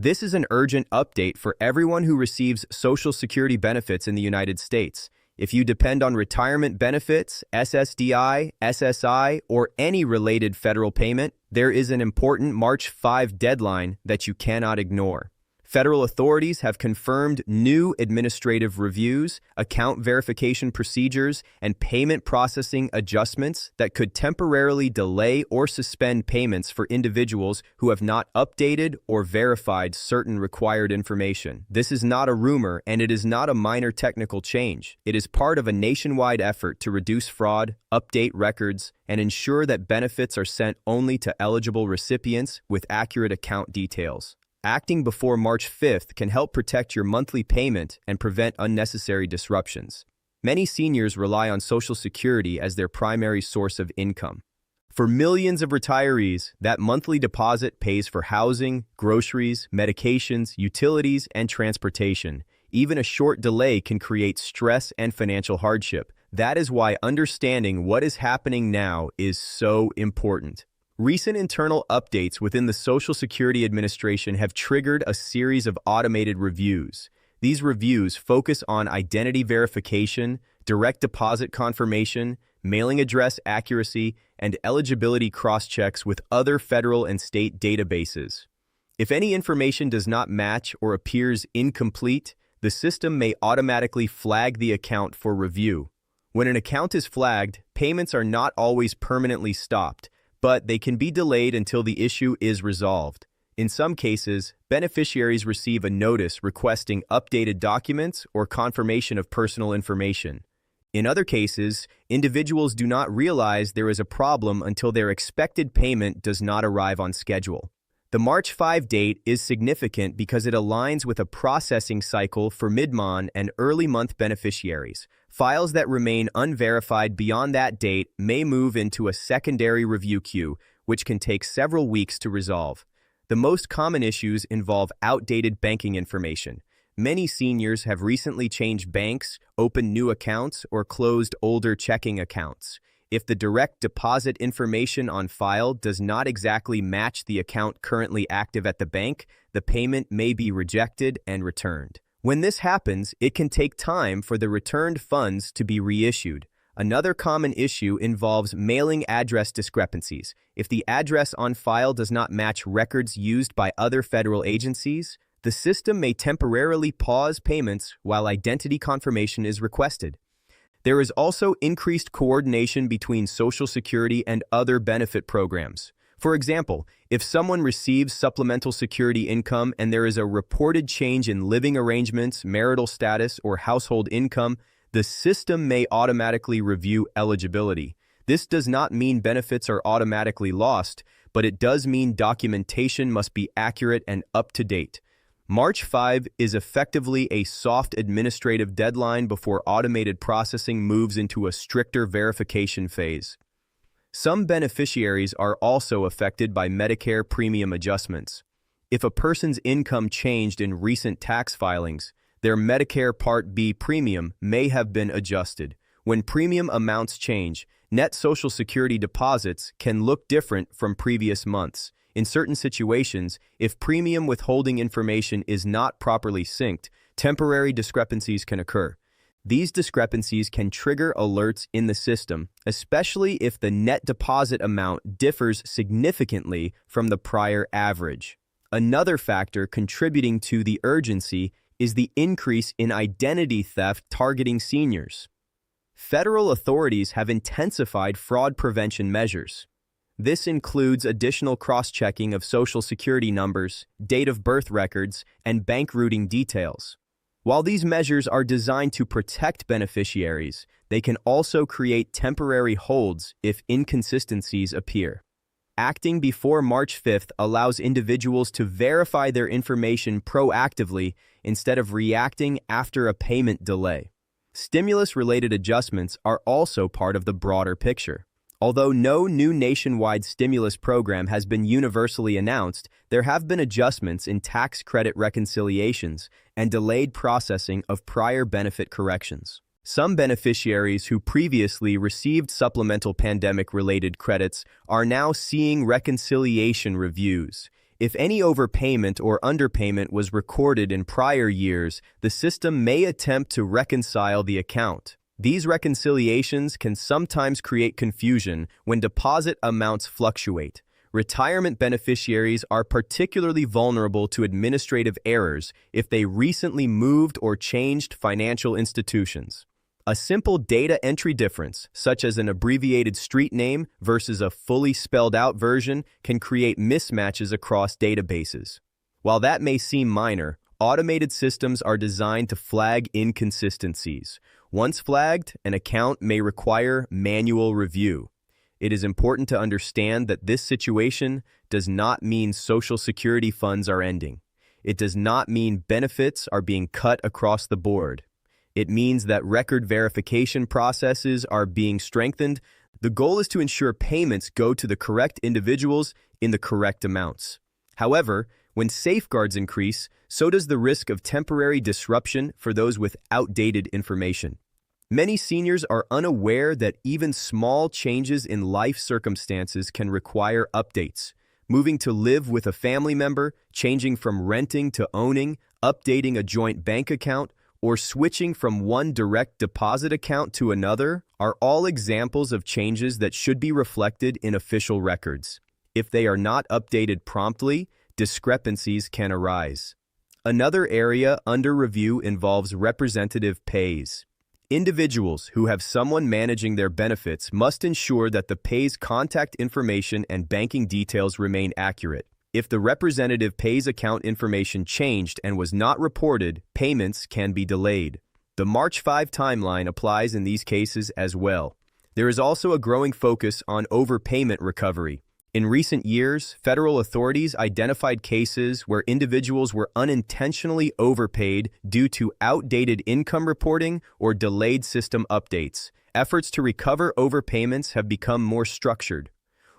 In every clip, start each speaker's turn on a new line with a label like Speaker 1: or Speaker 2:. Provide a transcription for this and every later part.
Speaker 1: This is an urgent update for everyone who receives Social Security benefits in the United States. If you depend on retirement benefits, SSDI, SSI, or any related federal payment, there is an important March 5 deadline that you cannot ignore. Federal authorities have confirmed new administrative reviews, account verification procedures, and payment processing adjustments that could temporarily delay or suspend payments for individuals who have not updated or verified certain required information. This is not a rumor, and it is not a minor technical change. It is part of a nationwide effort to reduce fraud, update records, and ensure that benefits are sent only to eligible recipients with accurate account details. Acting before March 5th can help protect your monthly payment and prevent unnecessary disruptions. Many seniors rely on Social Security as their primary source of income. For millions of retirees, that monthly deposit pays for housing, groceries, medications, utilities, and transportation. Even a short delay can create stress and financial hardship. That is why understanding what is happening now is so important. Recent internal updates within the Social Security Administration have triggered a series of automated reviews. These reviews focus on identity verification, direct deposit confirmation, mailing address accuracy, and eligibility cross-checks with other federal and state databases. If any information does not match or appears incomplete, the system may automatically flag the account for review. When an account is flagged, payments are not always permanently stopped, but they can be delayed until the issue is resolved. In some cases, beneficiaries receive a notice requesting updated documents or confirmation of personal information. In other cases, individuals do not realize there is a problem until their expected payment does not arrive on schedule. The March 5 date is significant because it aligns with a processing cycle for mid-month and early-month beneficiaries. Files that remain unverified beyond that date may move into a secondary review queue, which can take several weeks to resolve. The most common issues involve outdated banking information. Many seniors have recently changed banks, opened new accounts, or closed older checking accounts. If the direct deposit information on file does not exactly match the account currently active at the bank, the payment may be rejected and returned. When this happens, it can take time for the returned funds to be reissued. Another common issue involves mailing address discrepancies. If the address on file does not match records used by other federal agencies, the system may temporarily pause payments while identity confirmation is requested. There is also increased coordination between Social Security and other benefit programs. For example, if someone receives supplemental security income and there is a reported change in living arrangements, marital status, or household income, the system may automatically review eligibility. This does not mean benefits are automatically lost, but it does mean documentation must be accurate and up to date. March 5 is effectively a soft administrative deadline before automated processing moves into a stricter verification phase. Some beneficiaries are also affected by Medicare premium adjustments. If a person's income changed in recent tax filings, their Medicare Part B premium may have been adjusted. When premium amounts change, net Social Security deposits can look different from previous months. In certain situations, if premium withholding information is not properly synced, temporary discrepancies can occur. These discrepancies can trigger alerts in the system, especially if the net deposit amount differs significantly from the prior average. Another factor contributing to the urgency is the increase in identity theft targeting seniors. Federal authorities have intensified fraud prevention measures. This includes additional cross-checking of Social Security numbers, date of birth records, and bank routing details. While these measures are designed to protect beneficiaries, they can also create temporary holds if inconsistencies appear. Acting before March 5th allows individuals to verify their information proactively instead of reacting after a payment delay. Stimulus-related adjustments are also part of the broader picture. Although no new nationwide stimulus program has been universally announced, there have been adjustments in tax credit reconciliations and delayed processing of prior benefit corrections. Some beneficiaries who previously received supplemental pandemic-related credits are now seeing reconciliation reviews. If any overpayment or underpayment was recorded in prior years, the system may attempt to reconcile the account. These reconciliations can sometimes create confusion when deposit amounts fluctuate. Retirement beneficiaries are particularly vulnerable to administrative errors if they recently moved or changed financial institutions. A simple data entry difference, such as an abbreviated street name versus a fully spelled out version, can create mismatches across databases. While that may seem minor, automated systems are designed to flag inconsistencies. Once flagged, an account may require manual review. It is important to understand that this situation does not mean Social Security funds are ending. It does not mean benefits are being cut across the board. It means that record verification processes are being strengthened. The goal is to ensure payments go to the correct individuals in the correct amounts. However, when safeguards increase, so does the risk of temporary disruption for those with outdated information. Many seniors are unaware that even small changes in life circumstances can require updates. Moving to live with a family member, changing from renting to owning, updating a joint bank account, or switching from one direct deposit account to another are all examples of changes that should be reflected in official records. If they are not updated promptly, discrepancies can arise. Another area under review involves representative pays. Individuals who have someone managing their benefits must ensure that the pay's contact information and banking details remain accurate. If the representative pays account information changed and was not reported, payments can be delayed. The March 5 timeline applies in these cases as well. There is also a growing focus on overpayment recovery. In recent years, federal authorities identified cases where individuals were unintentionally overpaid due to outdated income reporting or delayed system updates. Efforts to recover overpayments have become more structured.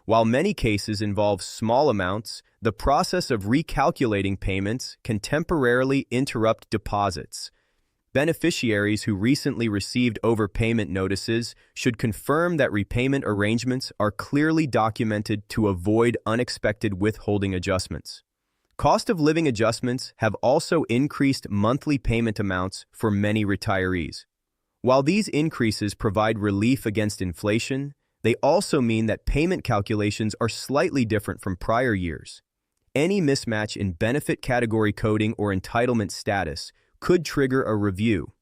Speaker 1: While many cases involve small amounts, the process of recalculating payments can temporarily interrupt deposits. Beneficiaries who recently received overpayment notices should confirm that repayment arrangements are clearly documented to avoid unexpected withholding adjustments. Cost of living adjustments have also increased monthly payment amounts for many retirees. While these increases provide relief against inflation, they also mean that payment calculations are slightly different from prior years. Any mismatch in benefit category coding or entitlement status could trigger a review.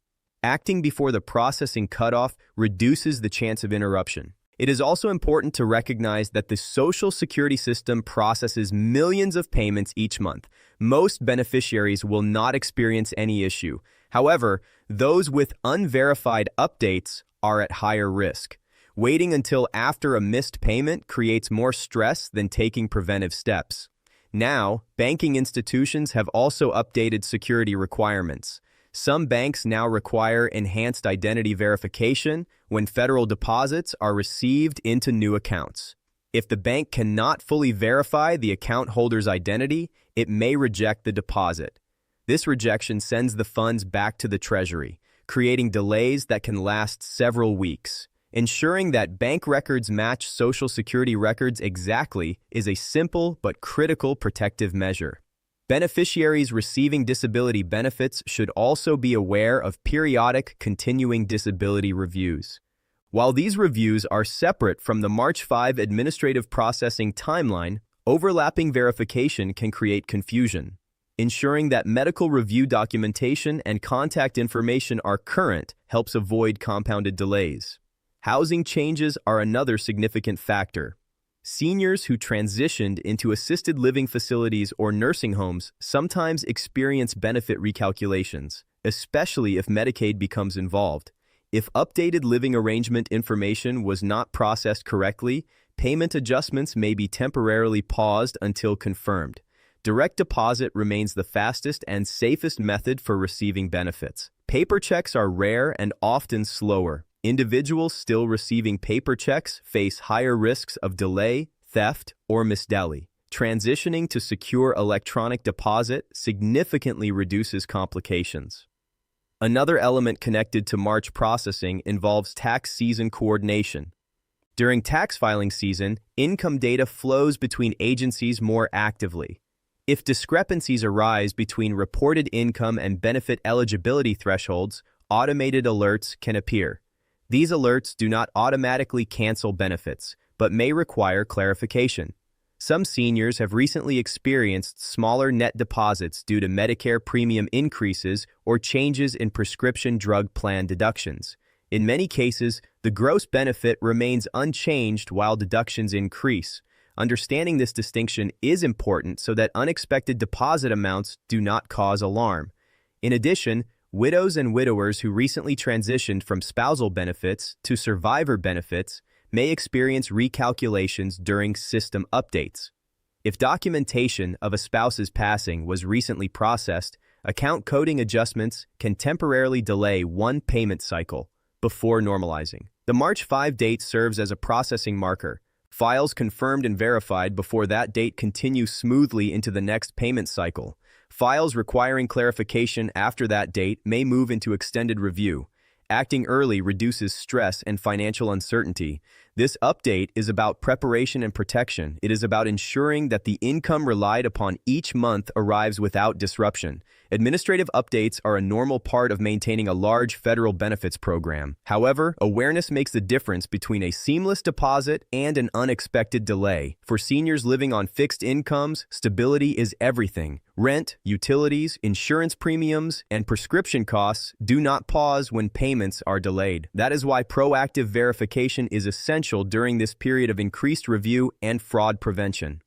Speaker 1: Acting before the processing cutoff reduces the chance of interruption. It is also important to recognize that the Social Security system processes millions of payments each month. Most beneficiaries will not experience any issue. However, those with unverified updates are at higher risk. Waiting until after a missed payment creates more stress than taking preventive steps. Now, banking institutions have also updated security requirements. Some banks now require enhanced identity verification when federal deposits are received into new accounts. If the bank cannot fully verify the account holder's identity, it may reject the deposit. This rejection sends the funds back to the Treasury, creating delays that can last several weeks. Ensuring that bank records match Social Security records exactly is a simple but critical protective measure. Beneficiaries receiving disability benefits should also be aware of periodic continuing disability reviews. While these reviews are separate from the March 5 administrative processing timeline, overlapping verification can create confusion. Ensuring that medical review documentation and contact information are current helps avoid compounded delays. Housing changes are another significant factor. Seniors who transitioned into assisted living facilities or nursing homes sometimes experience benefit recalculations, especially if Medicaid becomes involved. If updated living arrangement information was not processed correctly, payment adjustments may be temporarily paused until confirmed. Direct deposit remains the fastest and safest method for receiving benefits. Paper checks are rare and often slower. Individuals still receiving paper checks face higher risks of delay, theft, or misdeli. Transitioning to secure electronic deposit significantly reduces complications. Another element connected to March processing involves tax season coordination. During tax filing season, income data flows between agencies more actively. If discrepancies arise between reported income and benefit eligibility thresholds, automated alerts can appear. These alerts do not automatically cancel benefits, but may require clarification. Some seniors have recently experienced smaller net deposits due to Medicare premium increases or changes in prescription drug plan deductions. In many cases, the gross benefit remains unchanged while deductions increase. Understanding this distinction is important so that unexpected deposit amounts do not cause alarm. In addition, widows and widowers who recently transitioned from spousal benefits to survivor benefits may experience recalculations during system updates. If documentation of a spouse's passing was recently processed, account coding adjustments can temporarily delay one payment cycle before normalizing. The March 5 date serves as a processing marker. Files confirmed and verified before that date continue smoothly into the next payment cycle. Files requiring clarification after that date may move into extended review. Acting early reduces stress and financial uncertainty. This update is about preparation and protection. It is about ensuring that the income relied upon each month arrives without disruption. Administrative updates are a normal part of maintaining a large federal benefits program. However, awareness makes the difference between a seamless deposit and an unexpected delay. For seniors living on fixed incomes, stability is everything. Rent, utilities, insurance premiums, and prescription costs do not pause when payments are delayed. That is why proactive verification is essential during this period of increased review and fraud prevention.